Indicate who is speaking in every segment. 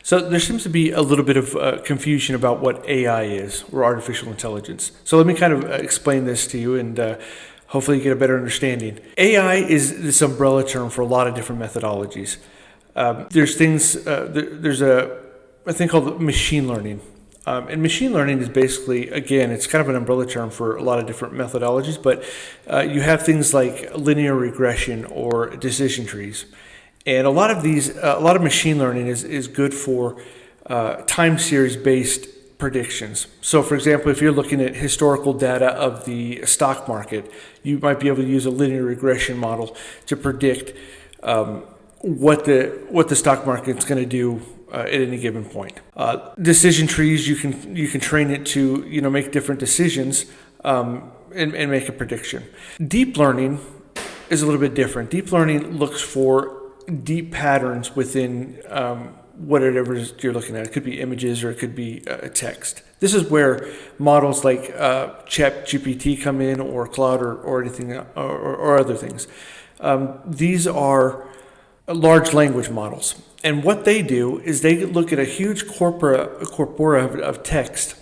Speaker 1: So there seems to be a little bit of confusion about what AI is, or artificial intelligence. So let me kind of explain this to you and hopefully you get a better understanding. AI is this umbrella term for a lot of different methodologies. There's a thing called machine learning. And machine learning is basically, again, it's kind of an umbrella term for a lot of different methodologies, but you have things like linear regression or decision trees. And a lot of machine learning is good for time series based predictions. So for example, if you're looking at historical data of the stock market, you might be able to use a linear regression model to predict what the stock market's going to do at any given point. Decision trees, you can train it to make different decisions and make a prediction. Deep learning is a little bit different. Deep learning looks for deep patterns within whatever you're looking at. It could be images or it could be text. This is where models like ChatGPT come in, or Claude, or anything, or other things. These are large language models, and what they do is they look at a huge corpora of text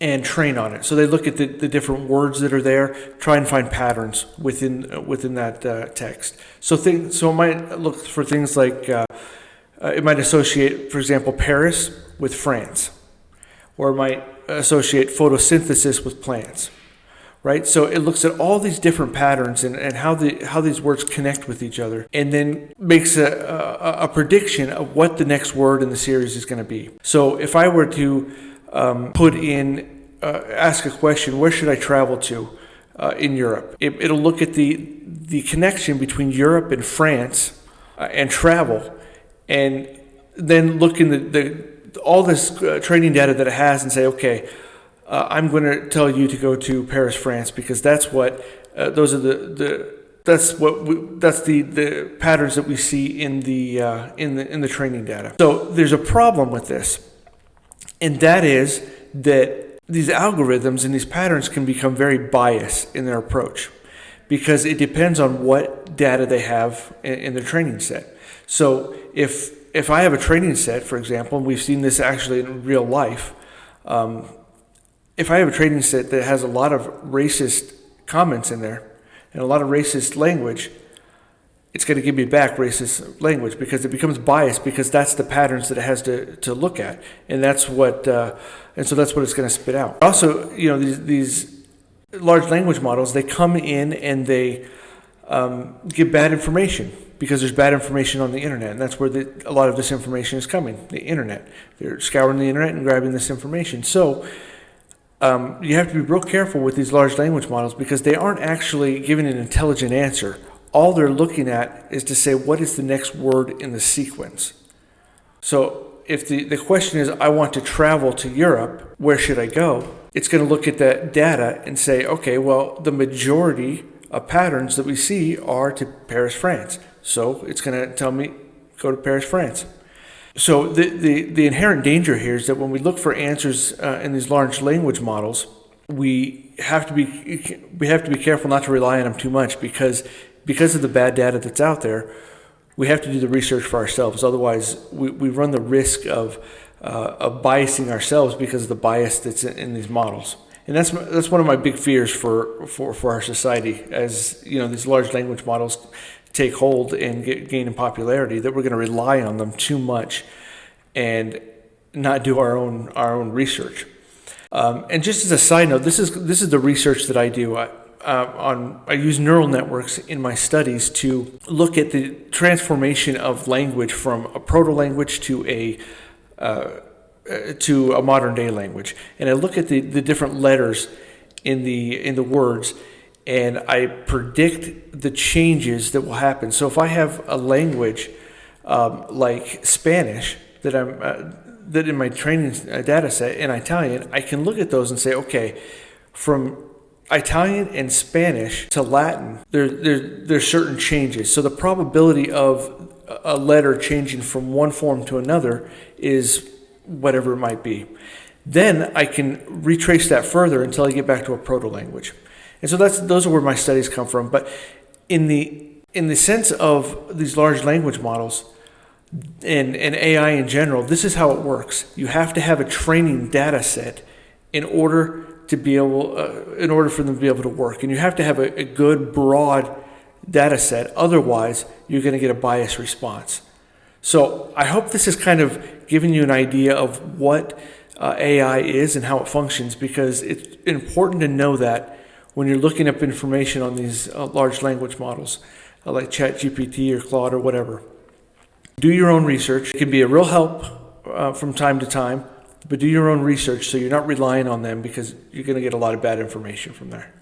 Speaker 1: and train on it. So they look at the different words that are there, try and find patterns within that text. So it might look for things like it might associate, for example, Paris with France, or it might associate photosynthesis with plants, right? So it looks at all these different patterns and how these words connect with each other, and then makes a prediction of what the next word in the series is going to be. So if I were to ask a question, where should I travel to in Europe? It'll look at the connection between Europe and France and travel, and then look in all this training data that it has and say, okay, I'm going to tell you to go to Paris, France, because that's what that's the patterns that we see in the training data. So there's a problem with this, and that is that these algorithms and these patterns can become very biased in their approach, because it depends on what data they have in their training set. So if I have a training set, for example, and we've seen this actually in real life, if I have a training set that has a lot of racist comments in there and a lot of racist language, it's going to give me back racist language, because it becomes biased, because that's the patterns that it has to look at, and that's what it's going to spit out. Also, these large language models, they come in and they give bad information, because there's bad information on the internet, and that's where a lot of this information is coming. The internet, they're scouring the internet and grabbing this information. So you have to be real careful with these large language models, because they aren't actually giving an intelligent answer. All they're looking at is to say, what is the next word in the sequence? So if the question is, I want to travel to Europe, where should I go? It's going to look at that data and say, okay, well, the majority of patterns that we see are to Paris, France. So it's going to tell me, go to Paris, France. So the inherent danger here is that when we look for answers in these large language models, we have to be careful not to rely on them too much, because of the bad data that's out there. We have to do the research for ourselves. Otherwise, we run the risk of biasing ourselves because of the bias that's in these models. And that's one of my big fears for our society, as these large language models take hold and gain in popularity, that we're going to rely on them too much and not do our own research. And just as a side note, this is the research that I do. I use neural networks in my studies to look at the transformation of language from a proto-language to a modern day language, and I look at the different letters in the words, and I predict the changes that will happen. So if I have a language like Spanish that in my training data set in Italian, I can look at those and say, okay, from Italian and Spanish to Latin, there's certain changes. So the probability of a letter changing from one form to another is whatever it might be. Then I can retrace that further until I get back to a proto-language. And so those are where my studies come from. But in the sense of these large language models, and AI in general, this is how it works. You have to have a training data set in order to be able, in order for them to be able to work. And you have to have a good, broad data set. Otherwise, you're going to get a biased response. So I hope this has kind of given you an idea of what AI is and how it functions, because it's important to know that when you're looking up information on these large language models like ChatGPT or Claude or whatever. Do your own research. It can be a real help from time to time, but do your own research so you're not relying on them, because you're going to get a lot of bad information from there.